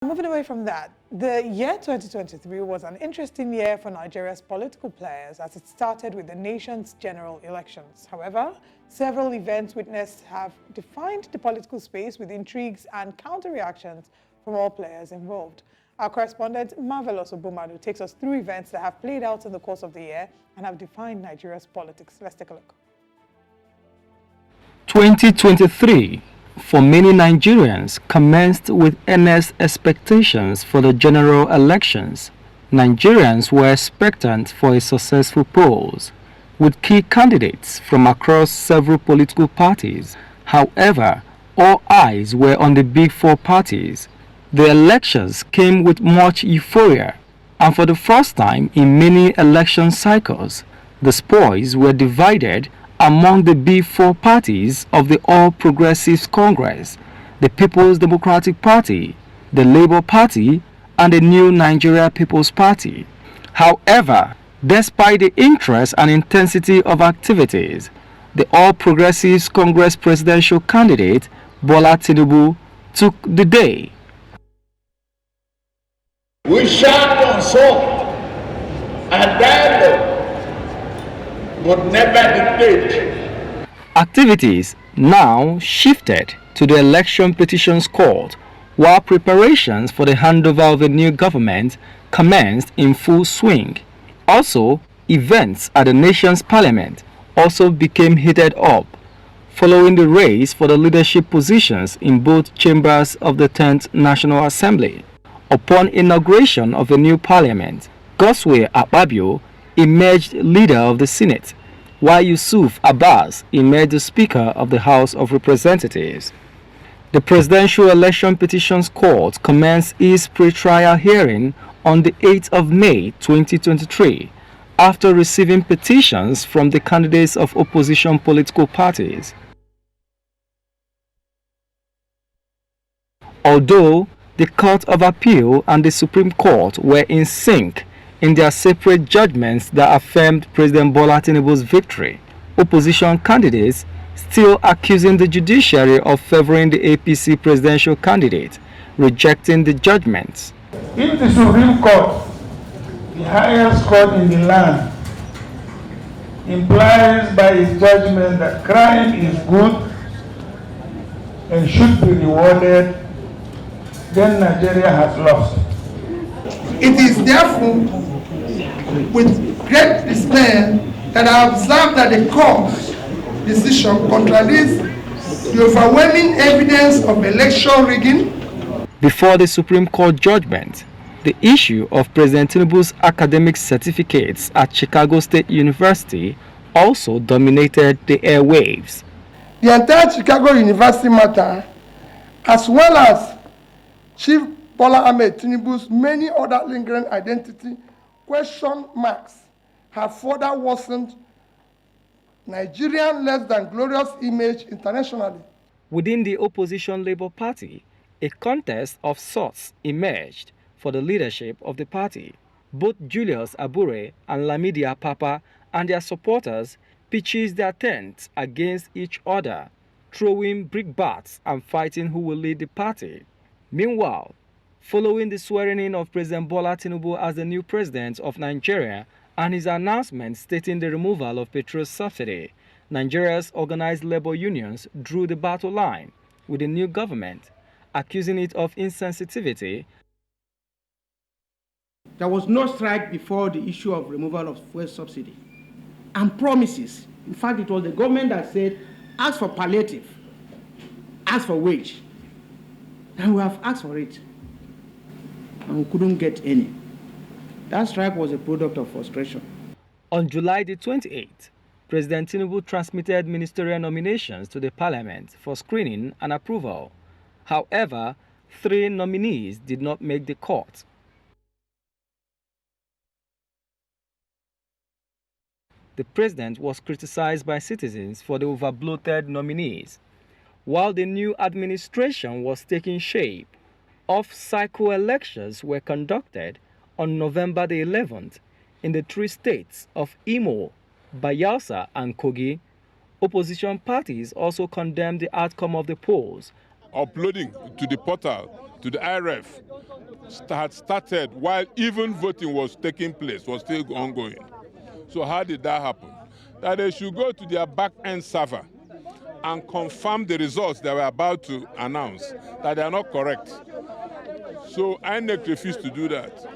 Moving away from that, the year 2023 was an interesting year for Nigeria's political players as it started with the nation's general elections. However, several events witnessed have defined the political space with intrigues and counterreactions from all players involved. Our correspondent, Marvellous Obomanu, takes us through events that have played out in the course of the year and have defined Nigeria's politics. Let's take a look. 2023 for many Nigerians commenced with earnest expectations for the general elections. Nigerians were expectant for a successful polls, with key candidates from across several political parties. However, all eyes were on the big four parties. The elections came with much euphoria, and for the first time in many election cycles, the spoils were divided among the big four parties of the All Progressives Congress, the People's Democratic Party, the Labour Party, and the New Nigeria People's Party. However, despite the interest and intensity of activities, the All Progressives Congress presidential candidate, Bola Tinubu, took the day. We shall consult and dialogue, but never dictate. Activities now shifted to the Election Petitions Court, while preparations for the handover of the new government commenced in full swing. Also, events at the nation's parliament also became heated up, following the race for the leadership positions in both chambers of the 10th National Assembly. Upon inauguration of the new parliament, Godswill Akpabio emerged leader of the Senate, while Yusuf Abbas emerged the Speaker of the House of Representatives. The Presidential Election Petitions Court commenced its pre-trial hearing on the 8th of May 2023 after receiving petitions from the candidates of opposition political parties. Although the Court of Appeal and the Supreme Court were in sync in their separate judgments that affirmed President Bola Tinubu's victory, opposition candidates still accusing the judiciary of favoring the APC presidential candidate, rejecting the judgments. If the Supreme Court, the highest court in the land, implies by its judgment that crime is good and should be rewarded, then Nigeria has lost. It is therefore with great despair that I observe that the court's decision contradicts the overwhelming evidence of election rigging. Before the Supreme Court judgment, the issue of President Tinubu's academic certificates at Chicago State University also dominated the airwaves. The entire Chicago University matter, as well as Chief Bola Ahmed Tinubu's many other lingering identity question marks, have further worsened Nigerian less than glorious image internationally. Within the opposition Labour Party, a contest of sorts emerged for the leadership of the party. Both Julius Abure and Lamidi Apapa and their supporters pitched their tents against each other, throwing brickbats and fighting who will lead the party. Meanwhile, following the swearing-in of President Bola Tinubu as the new president of Nigeria and his announcement stating the removal of petrol subsidy, Nigeria's organized labor unions drew the battle line with the new government, accusing it of insensitivity. There was no strike before the issue of removal of fuel subsidy and promises. In fact, it was the government that said, ask for palliative, ask for wage. And we have asked for it, and we couldn't get any. That strike was a product of frustration. On July the 28th, President Tinubu transmitted ministerial nominations to the parliament for screening and approval. However, 3 nominees did not make the cut. The president was criticized by citizens for the overbloated nominees. While the new administration was taking shape, off-cycle elections were conducted on November the 11th in the 3 states of Imo, Bayelsa, and Kogi. Opposition parties also condemned the outcome of the polls uploading to the portal, to the IRF, had started while even voting was taking place, was still ongoing. So how did that happen? That they should go to their back-end server and confirm the results they were about to announce, that they are not correct. So INEC refused to do that.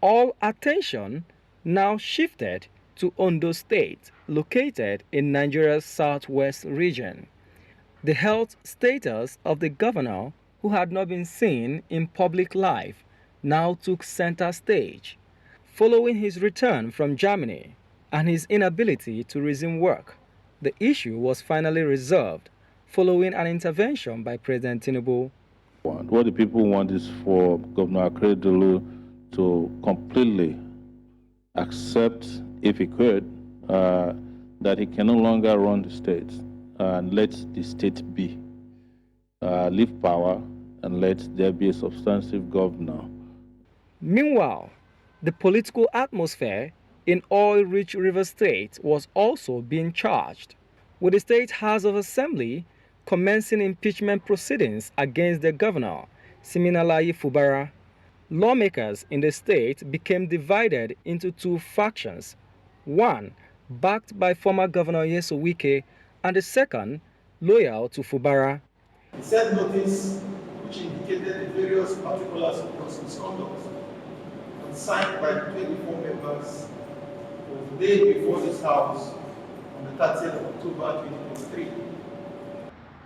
All attention now shifted to Ondo State, located in Nigeria's southwest region. The health status of the governor, who had not been seen in public life, now took center stage. Following his return from Germany and his inability to resume work, the issue was finally resolved following an intervention by President Tinubu. What the people want is for Governor Akeredolu to completely accept, if he could, that he can no longer run the state and let the state be. Leave power and let there be a substantive governor. Meanwhile, the political atmosphere in oil-rich River State was also being charged, with the State House of Assembly commencing impeachment proceedings against the governor, Siminalayi Fubara. Lawmakers in the state became divided into two factions, one backed by former Governor Nyesom Wike and the second loyal to Fubara. He sent notice which indicated the various particulars of his misconduct and signed by 24 members of the day before this House on the 30th of October 2023.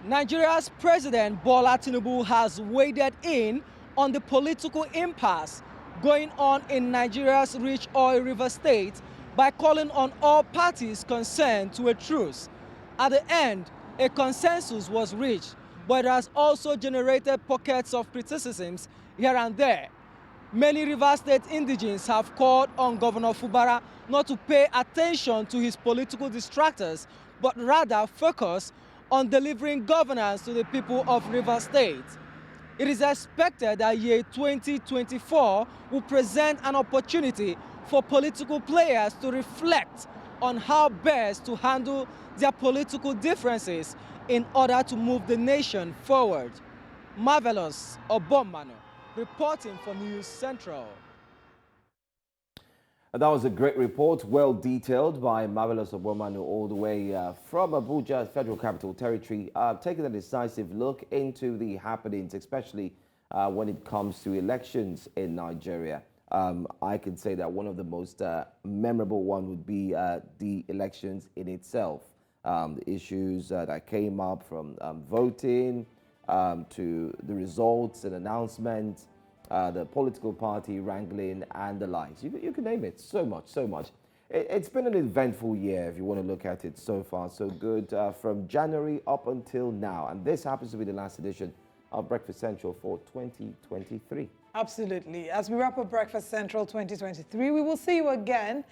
Nigeria's President Bola Tinubu has waded in on the political impasse going on in Nigeria's rich oil river state by calling on all parties concerned to a truce. At the end, a consensus was reached, but it has also generated pockets of criticisms here and there. Many River State indigents have called on Governor Fubara not to pay attention to his political distractors, but rather focus on delivering governance to the people of River State. It is expected that year 2024 will present an opportunity for political players to reflect on how best to handle their political differences in order to move the nation forward. Marvellous, Obomanu, reporting for News Central. That was a great report, well detailed by Marvellous Obomanu all the way from Abuja, Federal Capital Territory, taking a decisive look into the happenings, especially when it comes to elections in Nigeria. I can say that one of the most memorable one would be the elections in itself. The issues that came up from voting to the results and announcements, the political party wrangling and the likes. You can name it. So much, so much. It's been an eventful year if you want to look at it. So far, so good from January up until now. And this happens to be the last edition of Breakfast Central for 2023. Absolutely. As we wrap up Breakfast Central 2023, we will see you again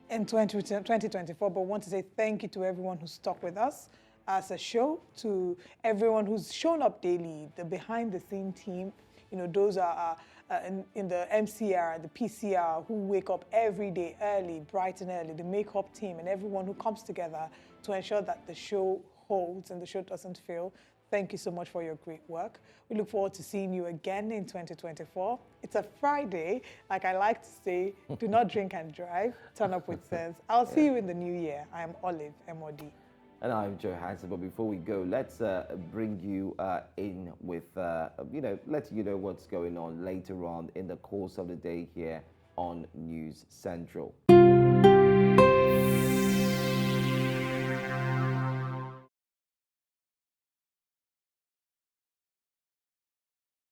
in 2024. But I want to say thank you to everyone who stuck with us as a show, to everyone who's shown up daily, the behind-the-scene team. You know, those are in the MCR, the PCR, who wake up every day early, bright and early, the makeup team, and everyone who comes together to ensure that the show holds and the show doesn't fail. Thank you so much for your great work. We look forward to seeing you again in 2024. It's a Friday, like I like to say, do not drink and drive, turn up with sense. I'll see you in the new year. I am Olive Emodi. And I'm Joe Hanson, but before we go, let's bring you in with, letting you know what's going on later on in the course of the day here on News Central.